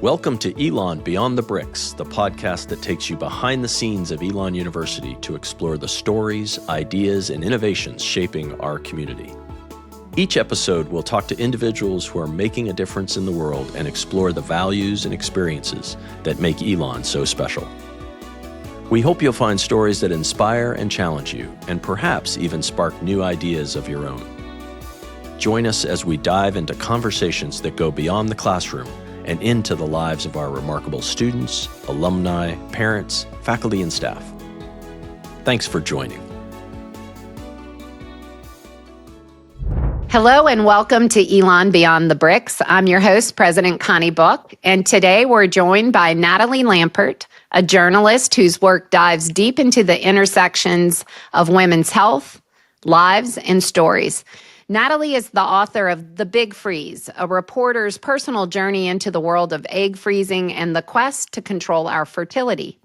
Welcome to Elon Beyond the Bricks, the podcast that takes you behind the scenes of Elon University to explore the stories, ideas, and innovations shaping our community. Each episode will talk to individuals who are making a difference in the world and explore the values and experiences that make Elon so special. We hope you'll find stories that inspire and challenge you, and perhaps even spark new ideas of your own. Join us as we dive into conversations that go beyond the classroom and into the lives of our remarkable students, alumni, parents, faculty, and staff. Thanks for joining. Hello and welcome to Elon Beyond the Bricks. I'm your host, President Connie Book, and today we're joined by Natalie Lampert, a journalist whose work dives deep into the intersections of women's health, lives, and stories. Natalie is the author of The Big Freeze, a reporter's personal journey into the world of egg freezing and the quest to control our fertility.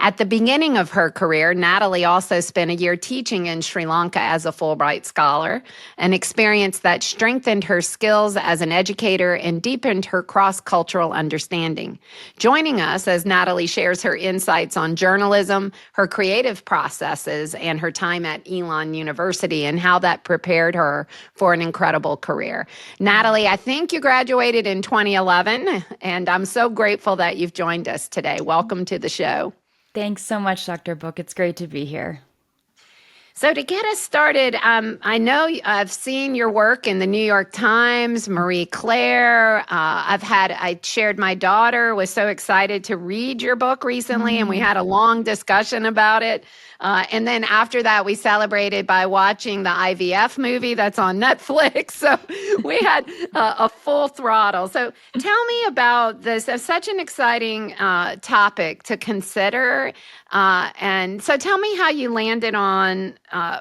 At the beginning of her career, Natalie also spent a year teaching in Sri Lanka as a Fulbright scholar, an experience that strengthened her skills as an educator and deepened her cross-cultural understanding. Joining us as Natalie shares her insights on journalism, her creative processes, and her time at Elon University and how that prepared her for an incredible career. Natalie, I think you graduated in 2011, and I'm so grateful that you've joined us today. Welcome to the show. Thanks so much, Dr. Book. It's great to be here. So to get us started, I know I've seen your work in the New York Times, Marie Claire. I shared my daughter was so excited to read your book recently, and we had a long discussion about it. And then after that, we celebrated by watching the IVF movie that's on Netflix. So we had a full throttle. So tell me about this. It's such an exciting topic to consider. And so tell me how you landed on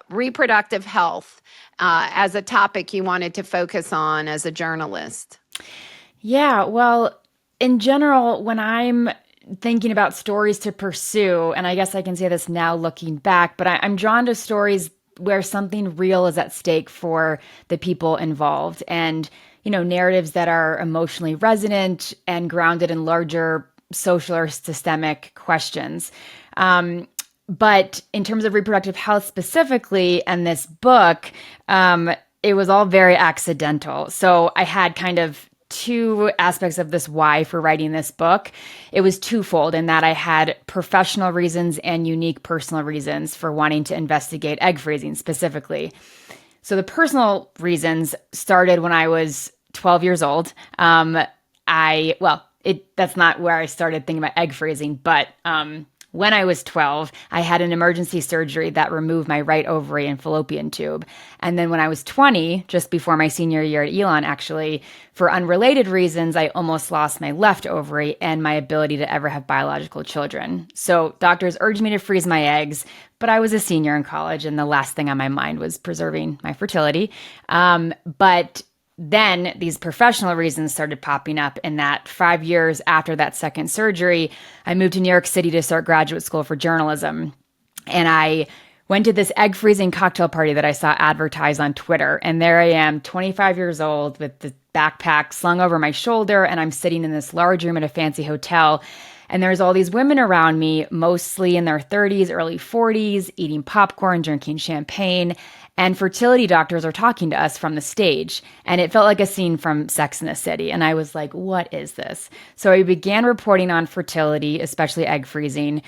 reproductive health as a topic you wanted to focus on as a journalist. Yeah, well, in general, when I'm thinking about stories to pursue, and I guess I can say this now looking back, but I'm drawn to stories where something real is at stake for the people involved, and narratives that are emotionally resonant and grounded in larger social or systemic questions. But in terms of reproductive health specifically, and this book, it was all very accidental. So I had kind of two aspects of this why for writing this book. It was twofold in that I had professional reasons and unique personal reasons for wanting to investigate egg freezing specifically. So the personal reasons started when I was 12 years old. That's not where I started thinking about egg freezing, but when I was 12, I had an emergency surgery that removed my right ovary and fallopian tube. And then when I was 20, just before my senior year at Elon, actually, for unrelated reasons, I almost lost my left ovary and my ability to ever have biological children. So doctors urged me to freeze my eggs, but I was a senior in college, and the last thing on my mind was preserving my fertility. But then these professional reasons started popping up in that 5 years after that second surgery, I moved to New York City to start graduate school for journalism. And I went to this egg freezing cocktail party that I saw advertised on Twitter. And there I am, 25 years old with the backpack slung over my shoulder. And I'm sitting in this large room at a fancy hotel. And there's all these women around me, mostly in their 30s, early 40s, eating popcorn, drinking champagne. And fertility doctors are talking to us from the stage. And it felt like a scene from Sex and the City. And I was like, what is this? So I began reporting on fertility, especially egg freezing,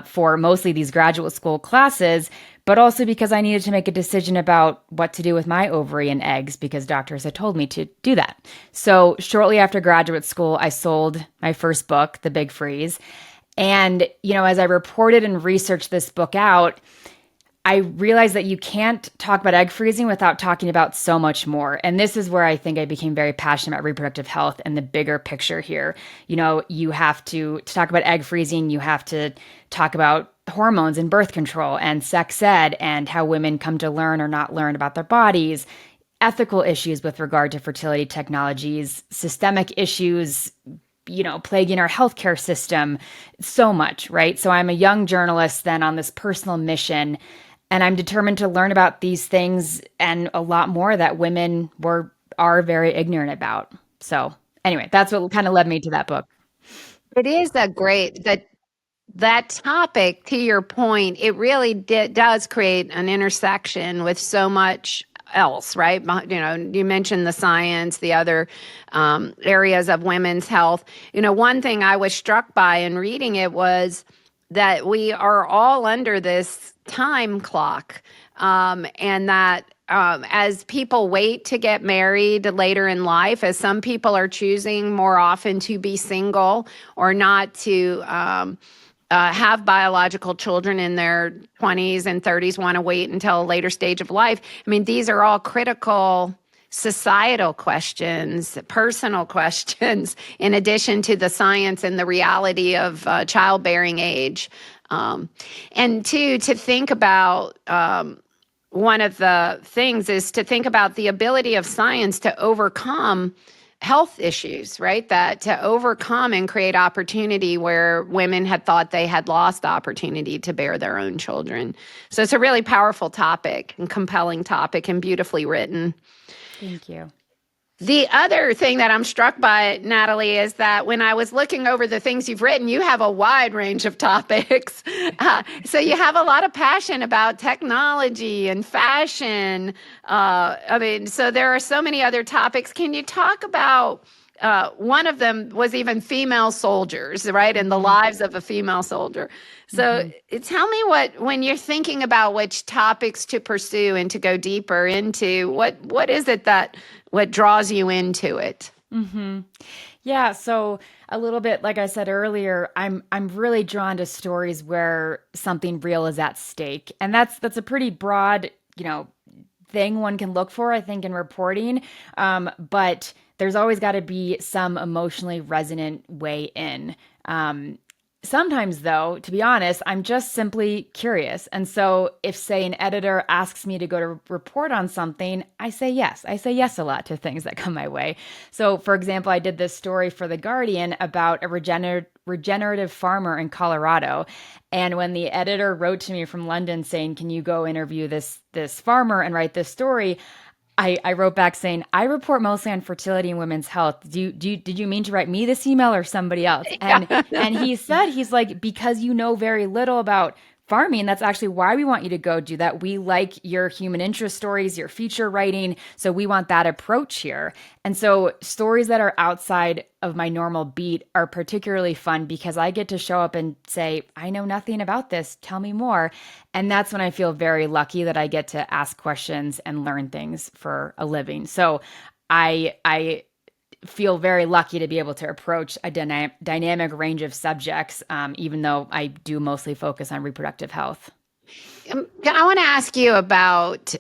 for mostly these graduate school classes, but also because I needed to make a decision about what to do with my ovary and eggs because doctors had told me to do that. So shortly after graduate school, I sold my first book, The Big Freeze. And, as I reported and researched this book out, I realized that you can't talk about egg freezing without talking about so much more. And this is where I think I became very passionate about reproductive health and the bigger picture here. You have to talk about egg freezing, you have to talk about hormones and birth control and sex ed and how women come to learn or not learn about their bodies, ethical issues with regard to fertility technologies, systemic issues, plaguing our healthcare system, so much, right? So I'm a young journalist then on this personal mission. And I'm determined to learn about these things and a lot more that women are very ignorant about. So anyway, that's what kind of led me to that book. It is a great that topic, to your point, it really does create an intersection with so much else, right? You mentioned the science, the other areas of women's health. One thing I was struck by in reading it was that we are all under this time clock, and that as people wait to get married later in life, as some people are choosing more often to be single or not to have biological children in their 20s and 30s, want to wait until a later stage of life. I mean, these are all critical societal questions, personal questions, in addition to the science and the reality of childbearing age. And two, to think about one of the things is to think about the ability of science to overcome health issues, right? That to overcome and create opportunity where women had thought they had lost opportunity to bear their own children. So it's a really powerful topic and compelling topic and beautifully written. Thank you. The other thing that I'm struck by, Natalie, is that when I was looking over the things you've written, you have a wide range of topics. So you have a lot of passion about technology and fashion. So there are so many other topics. Can you talk about one of them was even female soldiers, right? And the lives of a female soldier. So tell me when you're thinking about which topics to pursue and to go deeper into, what is it what draws you into it? Yeah, so a little bit like I said earlier, I'm really drawn to stories where something real is at stake. And that's a pretty broad, thing one can look for, I think, in reporting. But there's always got to be some emotionally resonant way in. Sometimes, though, to be honest, I'm just simply curious. And so if, say, an editor asks me to go to report on something, I say yes. I say yes a lot to things that come my way. So, for example, I did this story for The Guardian about a regenerative farmer in Colorado. And when the editor wrote to me from London saying, can you go interview this farmer and write this story? I wrote back saying, I report mostly on fertility and women's health. Did you mean to write me this email or somebody else? And he said, he's like, because you know very little about farming, that's actually why we want you to go do that. We like your human interest stories, your feature writing. So we want that approach here. And so stories that are outside of my normal beat are particularly fun because I get to show up and say, I know nothing about this. Tell me more. And that's when I feel very lucky that I get to ask questions and learn things for a living. So I feel very lucky to be able to approach a dynamic range of subjects, even though I do mostly focus on reproductive health. I want to ask you about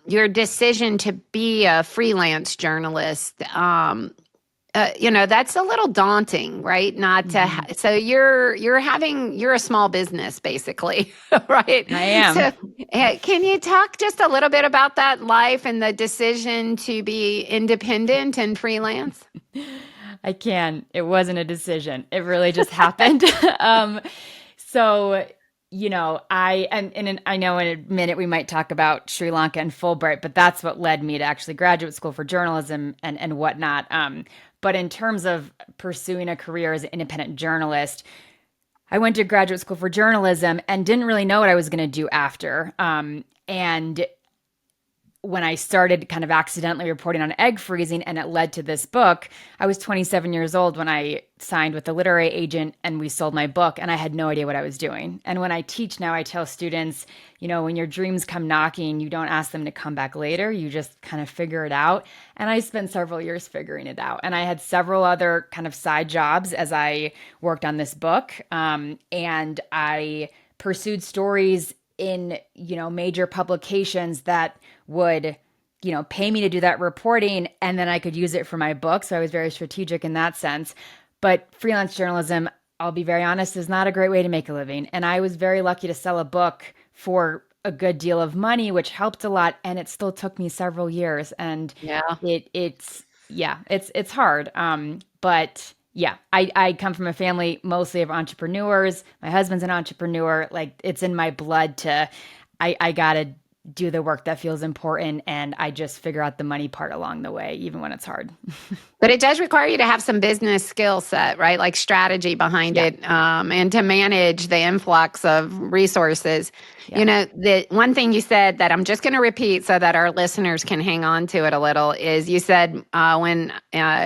your decision to be a freelance journalist. That's a little daunting, right? Not to so you're a small business basically, right? I am. So can you talk just a little bit about that life and the decision to be independent and freelance? I can. It wasn't a decision. It really just happened. So I know in a minute we might talk about Sri Lanka and Fulbright, but that's what led me to actually graduate school for journalism and whatnot. But in terms of pursuing a career as an independent journalist, I went to graduate school for journalism and didn't really know what I was going to do after. And when I started kind of accidentally reporting on egg freezing and it led to this book, I was 27 years old when I signed with the literary agent and we sold my book and I had no idea what I was doing. And when I teach now, I tell students, when your dreams come knocking, you don't ask them to come back later. You just kind of figure it out. And I spent several years figuring it out. And I had several other kind of side jobs as I worked on this book. And I pursued stories in, major publications that would, pay me to do that reporting and then I could use it for my book. So I was very strategic in that sense. But freelance journalism, I'll be very honest, is not a great way to make a living. And I was very lucky to sell a book for a good deal of money, which helped a lot. And it still took me several years. And it's hard. But yeah, I come from a family mostly of entrepreneurs. My husband's an entrepreneur. Like it's in my blood I gotta do the work that feels important, and I just figure out the money part along the way, even when it's hard. But it does require you to have some business skill set, right? Like strategy behind Yeah. it, and to manage the influx of resources. Yeah. The one thing you said that I'm just going to repeat so that our listeners can hang on to it a little is you said when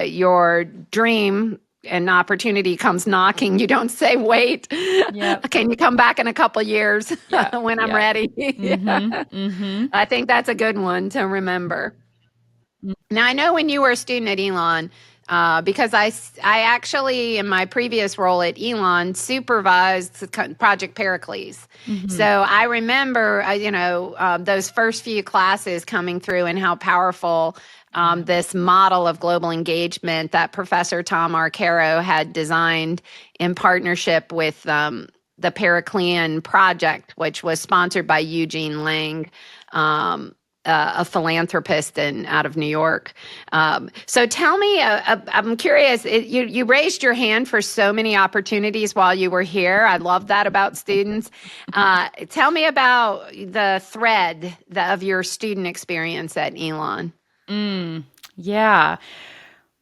your dream and opportunity comes knocking, you don't say, wait, Yep. can you come back in a couple years Yeah. when I'm Yeah. ready? I think that's a good one to remember. Now, I know when you were a student at Elon, because I actually, in my previous role at Elon, supervised Project Pericles. So Mm-hmm. I remember, those first few classes coming through and how powerful Yeah. this model of global engagement that Professor Tom Arcaro had designed in partnership with the Periclean Project, which was sponsored by Eugene Lang. Um, a philanthropist out of New York. So tell me, I'm curious, you raised your hand for so many opportunities while you were here. I love that about students. Tell me about the thread of your student experience at Elon. Yeah.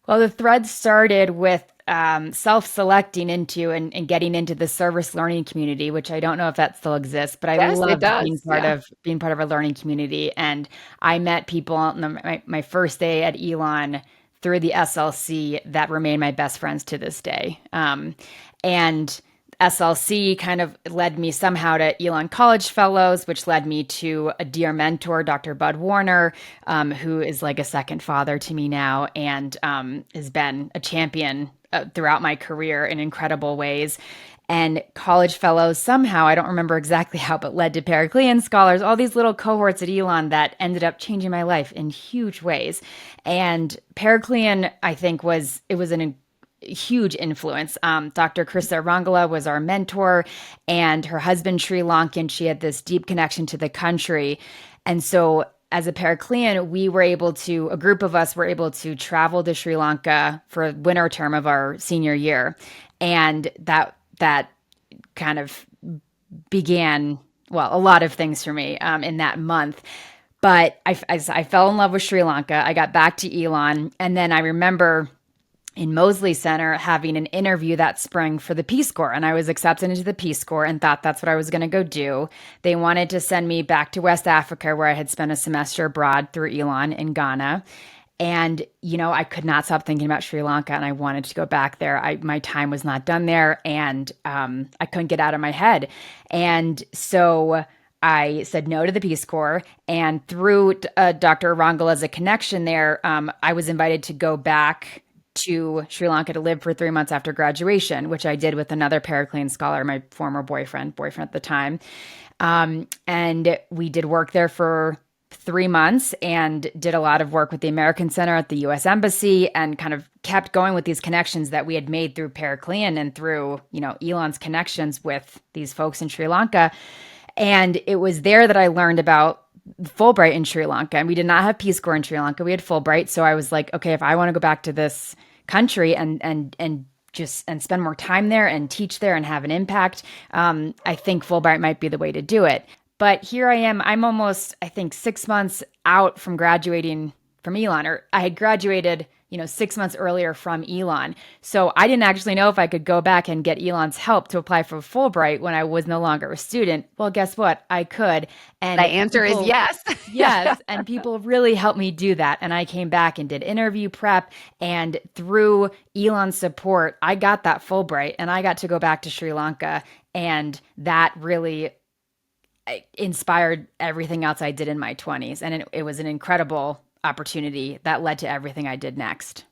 Well, the thread started with self-selecting into and getting into the service learning community, which I don't know if that still exists, but I Yes, it loved does. Yeah. being part of a learning community. And I met people on my first day at Elon through the SLC that remain my best friends to this day. And SLC kind of led me somehow to Elon College Fellows, which led me to a dear mentor, Dr. Bud Warner, who is like a second father to me now and has been a champion throughout my career in incredible ways. And College Fellows somehow, I don't remember exactly how, but led to Periclean Scholars, all these little cohorts at Elon that ended up changing my life in huge ways. And Periclean, I think, was an huge influence. Dr. Krista Rangala was our mentor, and her husband, Sri Lankan. She had this deep connection to the country. And so, as a Periclean, a group of us were able to travel to Sri Lanka for winter term of our senior year. And that kind of began, well, a lot of things for me in that month. But I fell in love with Sri Lanka. I got back to Elon, and then I remember in Mosley Center having an interview that spring for the Peace Corps. And I was accepted into the Peace Corps and thought that's what I was going to go do. They wanted to send me back to West Africa, where I had spent a semester abroad through Elon in Ghana. And, I could not stop thinking about Sri Lanka and I wanted to go back there. My time was not done there and I couldn't get out of my head. And so I said no to the Peace Corps. And through Dr. Rangala's a connection there, I was invited to go back to Sri Lanka to live for 3 months after graduation, which I did with another Periclean scholar, my former boyfriend at the time. And we did work there for 3 months and did a lot of work with the American Center at the U.S. Embassy and kind of kept going with these connections that we had made through Periclean and through, Elon's connections with these folks in Sri Lanka. And it was there that I learned about Fulbright in Sri Lanka. And we did not have Peace Corps in Sri Lanka. We had Fulbright. So I was like, okay, if I want to go back to this country and spend more time there and teach there and have an impact, I think Fulbright might be the way to do it. But here I am. I'm almost, I think, 6 months out from graduating from Elon, or I had graduated, 6 months earlier from Elon. So I didn't actually know if I could go back and get Elon's help to apply for Fulbright when I was no longer a student. Well, guess what? I could. And The answer is yes. yes. And people really helped me do that. And I came back and did interview prep. And through Elon's support, I got that Fulbright and I got to go back to Sri Lanka. And that really inspired everything else I did in my 20s. And it was an incredible opportunity that led to everything I did next.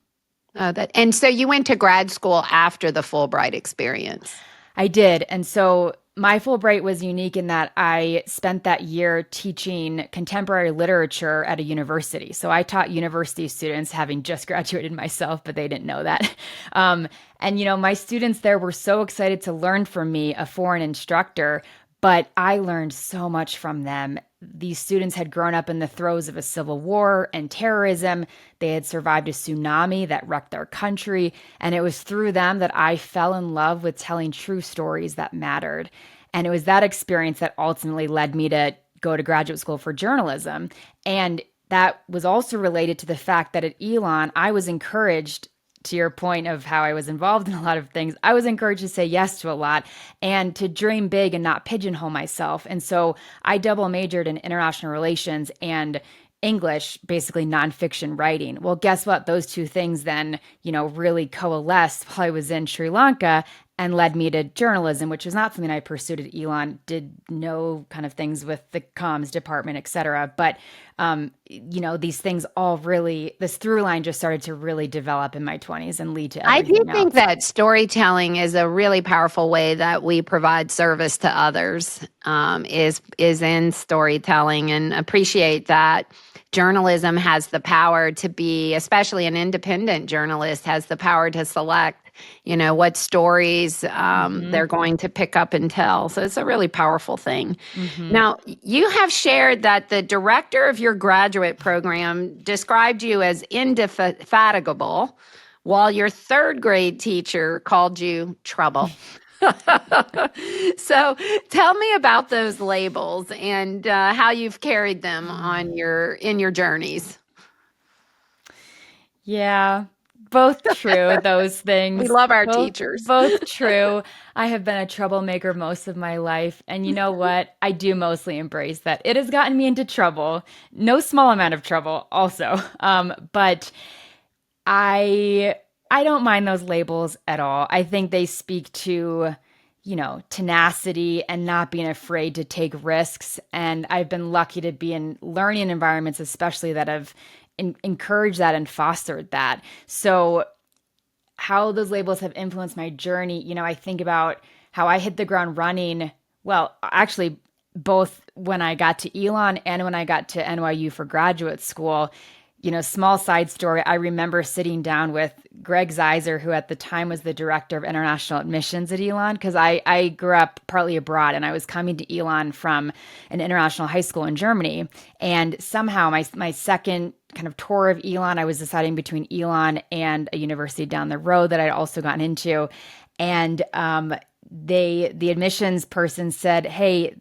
And so you went to grad school after the Fulbright experience. I did. And so my Fulbright was unique in that I spent that year teaching contemporary literature at a university. So I taught university students, having just graduated myself, but they didn't know that. And, my students there were so excited to learn from me, a foreign instructor, but I learned so much from them. These students had grown up in the throes of a civil war and terrorism. They had survived a tsunami that wrecked their country. And it was through them that I fell in love with telling true stories that mattered. And it was that experience that ultimately led me to go to graduate school for journalism. And that was also related to the fact that at Elon, I was encouraged, to your point of how I was involved in a lot of things, I was encouraged to say yes to a lot and to dream big and not pigeonhole myself. And so I double majored in international relations and English, basically nonfiction writing. Well, guess what? Those two things then, really coalesced while I was in Sri Lanka and led me to journalism, which was not something I pursued at Elon, did no kind of things with the comms department, et cetera. But, these things all really, this through line just started to really develop in my 20s and lead to I do everything think else. that storytelling is a really powerful way that we provide service to others, is in storytelling, and appreciate that journalism has the power to be, especially an independent journalist, has the power to select, what stories they're going to pick up and tell. So it's a really powerful thing. Now, you have shared that the director of your graduate program described you as indefatigable, while your third grade teacher called you trouble. So tell me about those labels and how you've carried them in your journeys. Yeah, both true, those things. We love our both, teachers. Both true. I have been a troublemaker most of my life. And you know what? I do mostly embrace that. It has gotten me into trouble, no small amount of trouble also. But I don't mind those labels at all. I think they speak to, tenacity and not being afraid to take risks. And I've been lucky to be in learning environments, especially that have encouraged that and fostered that. So how those labels have influenced my journey, I think about how I hit the ground running. Well, actually, both when I got to Elon and when I got to NYU for graduate school. Small side story, I remember sitting down with Greg Zeiser, who at the time was the director of international admissions at Elon, because I grew up partly abroad and I was coming to Elon from an international high school in Germany. And somehow my second kind of tour of Elon, I was deciding between Elon and a university down the road that I'd also gotten into. And the admissions person said, "Hey,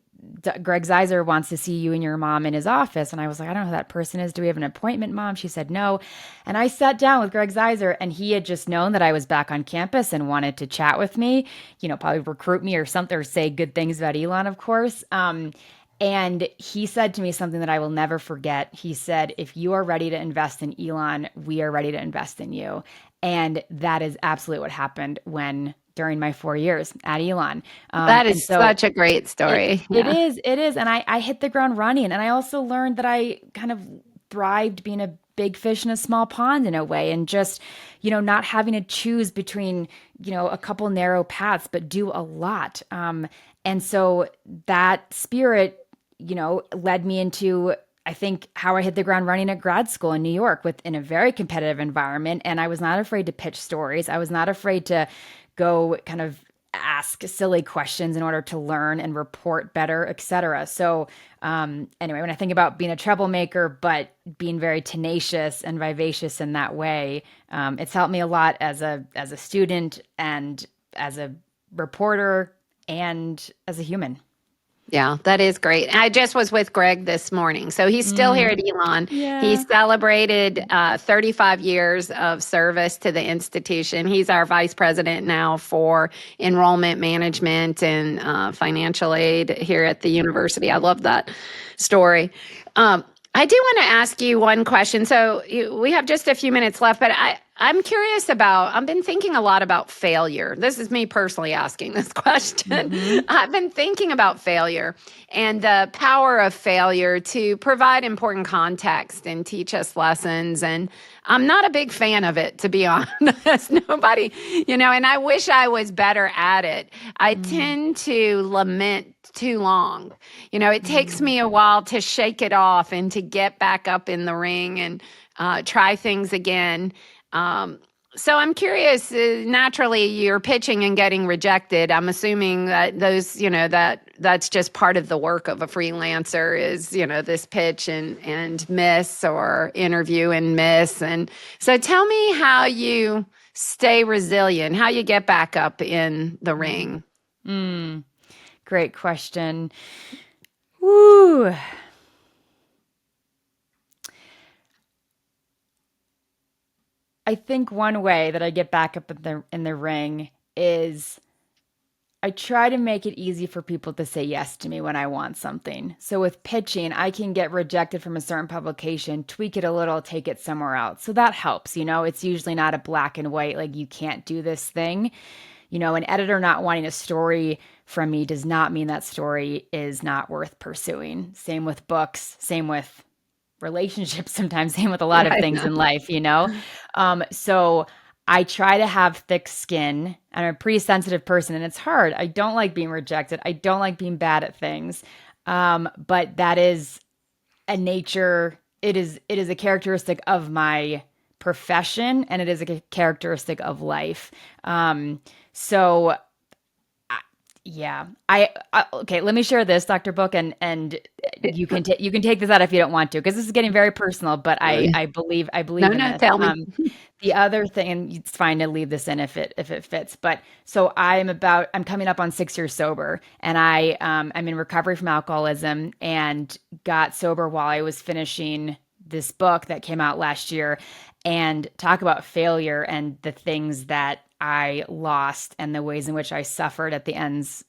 Greg Zeiser wants to see you and your mom in his office." And I was like, "I don't know who that person is. Do we have an appointment, Mom?" She said, "No." And I sat down with Greg Zeiser, and he had just known that I was back on campus and wanted to chat with me, probably recruit me or something, or say good things about Elon, of course. And he said to me something that I will never forget. He said, "If you are ready to invest in Elon, we are ready to invest in you." And that is absolutely what happened during my 4 years at Elon. That is such a great story. It is. And I hit the ground running. And I also learned that I kind of thrived being a big fish in a small pond in a way, and just, not having to choose between, a couple narrow paths, but do a lot. And so that spirit, led me into, I think, how I hit the ground running at grad school in New York in a very competitive environment. And I was not afraid to pitch stories. I was not afraid to go kind of ask silly questions in order to learn and report better, et cetera. So anyway, when I think about being a troublemaker, but being very tenacious and vivacious in that way, it's helped me a lot as a student and as a reporter and as a human. Yeah, that is great. I just was with Greg this morning. So he's still here at Elon. Yeah. He celebrated 35 years of service to the institution. He's our vice president now for enrollment management and financial aid here at the university. I love that story. I do want to ask you one question. So we have just a few minutes left, but I'm curious I've been thinking a lot about failure. This is me personally asking this question. I've been thinking about failure and the power of failure to provide important context and teach us lessons. And I'm not a big fan of it, to be honest. Nobody, and I wish I was better at it. I tend to lament too long. It takes me a while to shake it off and to get back up in the ring and try things again. So I'm curious, naturally you're pitching and getting rejected. I'm assuming that that's just part of the work of a freelancer is, this pitch and miss, or interview and miss. And so tell me how you stay resilient, how you get back up in the ring. Great question. Woo. I think one way that I get back up in the ring is I try to make it easy for people to say yes to me when I want something. So with pitching, I can get rejected from a certain publication, tweak it a little, take it somewhere else. So that helps, It's usually not a black and white, like you can't do this thing. An editor not wanting a story from me does not mean that story is not worth pursuing. Same with books, same with relationships, sometimes same with a lot of things in life. So I try to have thick skin. I'm a pretty sensitive person and it's hard. I don't like being rejected. I don't like being bad at things. But that is a nature. It is a characteristic of my profession and it is a characteristic of life. So yeah, okay. Let me share this, Dr. Book, and you can take this out if you don't want to, because this is getting very personal. But I believe in this. Tell me. The other thing, and it's fine to leave this in if it fits. But so I'm coming up on 6 years sober, and I'm in recovery from alcoholism, and got sober while I was finishing this book that came out last year, and talk about failure and the things that I lost and the ways in which I suffered at the end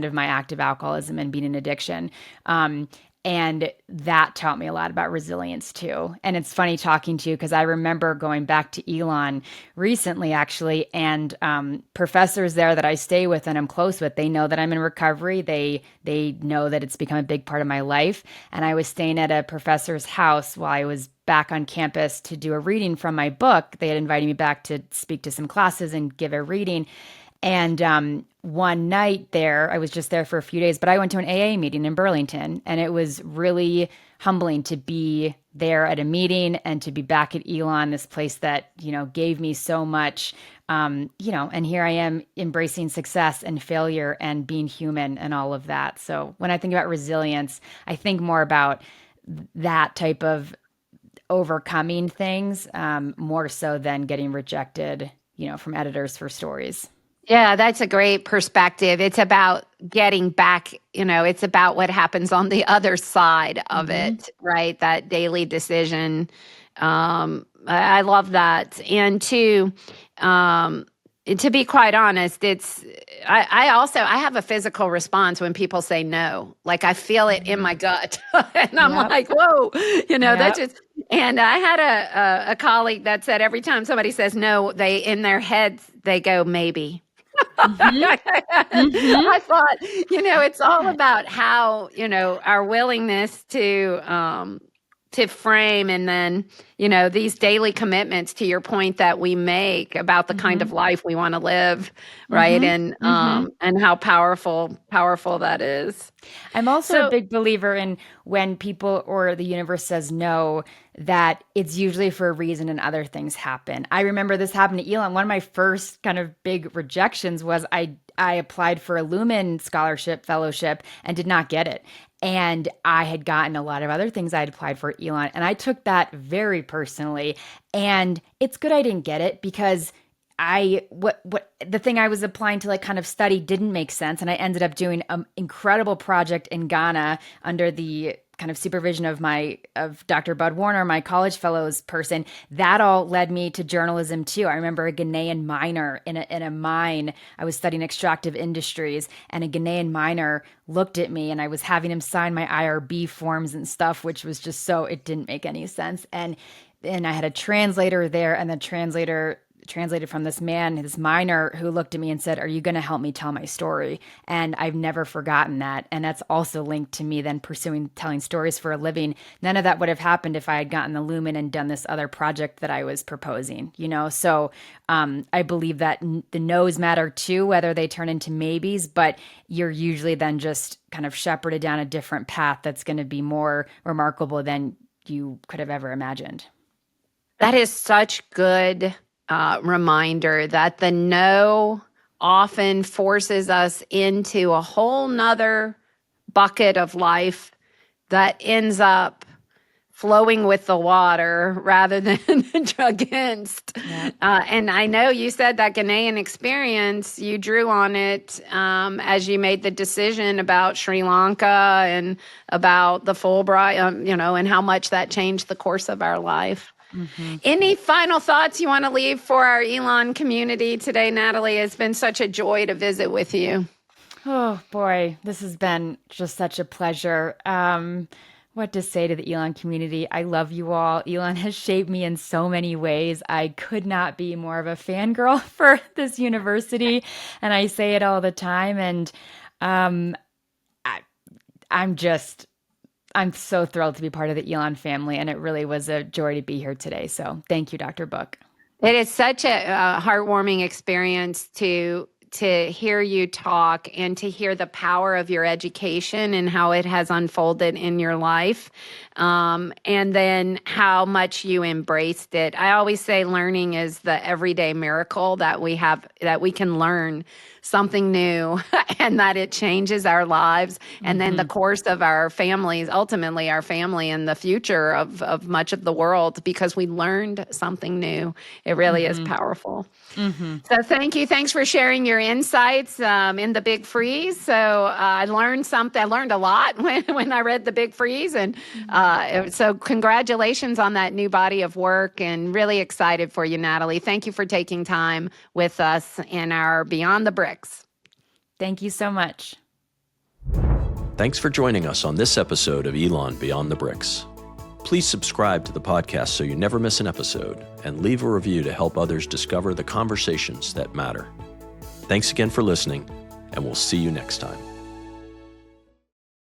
of my active alcoholism and being an addiction. And that taught me a lot about resilience too. And it's funny talking to you because I remember going back to Elon recently, actually, and professors there that I stay with and I'm close with, they know that I'm in recovery. They know that it's become a big part of my life. And I was staying at a professor's house while I was back on campus to do a reading from my book. They had invited me back to speak to some classes and give a reading. And one night there, I was just there for a few days, but I went to an AA meeting in Burlington, and it was really humbling to be there at a meeting and to be back at Elon, this place that, gave me so much, and here I am embracing success and failure and being human and all of that. So when I think about resilience, I think more about that type of overcoming things, more so than getting rejected, from editors for stories. Yeah, that's a great perspective. It's about getting back, it's about what happens on the other side of it, right? That daily decision. I love that. And to be quite honest, I have a physical response when people say no. Like I feel it in my gut. And I'm like, whoa, that's just, and I had a colleague that said every time somebody says no, in their heads, they go, maybe. I thought, it's all about how, our willingness to frame, and then, these daily commitments, to your point, that we make about the kind of life we want to live, right? And how powerful that is. I'm also a big believer in when people or the universe says no, that it's usually for a reason and other things happen. I remember this happened to Elon. One of my first kind of big rejections was I applied for a Lumen scholarship fellowship and did not get it. And I had gotten a lot of other things I had applied for Elon. And I took that very personally. And it's good I didn't get it, because the thing I was applying to kind of study didn't make sense. And I ended up doing an incredible project in Ghana under the kind of supervision of Dr. Bud Warner, my college fellows person. That all led me to journalism too. I remember a Ghanaian miner in a mine. I was studying extractive industries, and a Ghanaian miner looked at me, and I was having him sign my IRB forms and stuff, which was just it didn't make any sense. And I had a translator there, and the translator translated from this man, this miner, who looked at me and said, "Are you going to help me tell my story?" And I've never forgotten that. And that's also linked to me then pursuing telling stories for a living. None of that would have happened if I had gotten the Lumen and done this other project that I was proposing, So I believe that the no's matter too, whether they turn into maybes, but you're usually then just kind of shepherded down a different path that's going to be more remarkable than you could have ever imagined. That is such good reminder that the no often forces us into a whole nother bucket of life that ends up flowing with the water rather than against. Yeah. And I know you said that Ghanaian experience, you drew on it as you made the decision about Sri Lanka and about the Fulbright, and how much that changed the course of our life. Mm-hmm. Any final thoughts you want to leave for our Elon community today, Natalie? It's been such a joy to visit with you. Oh, boy, this has been just such a pleasure. What to say to the Elon community. I love you all. Elon has shaped me in so many ways. I could not be more of a fangirl for this university. And I say it all the time. And I'm so thrilled to be part of the Elon family. And it really was a joy to be here today. So thank you, Dr. Book. It is such a heartwarming experience to hear you talk and to hear the power of your education and how it has unfolded in your life, and then how much you embraced it. I always say learning is the everyday miracle that we have, that we can learn something new and that it changes our lives and then the course of our families, ultimately our family and the future of much of the world, because we learned something new. It really is powerful. So thank you. Thanks for sharing your insights in The Big Freeze. So I learned something. I learned a lot when I read The Big Freeze. And so congratulations on that new body of work, and really excited for you, Natalie. Thank you for taking time with us in our Beyond the Bricks. Thank you so much. Thanks for joining us on this episode of Elon Beyond the Bricks. Please subscribe to the podcast so you never miss an episode, and leave a review to help others discover the conversations that matter. Thanks again for listening, and we'll see you next time.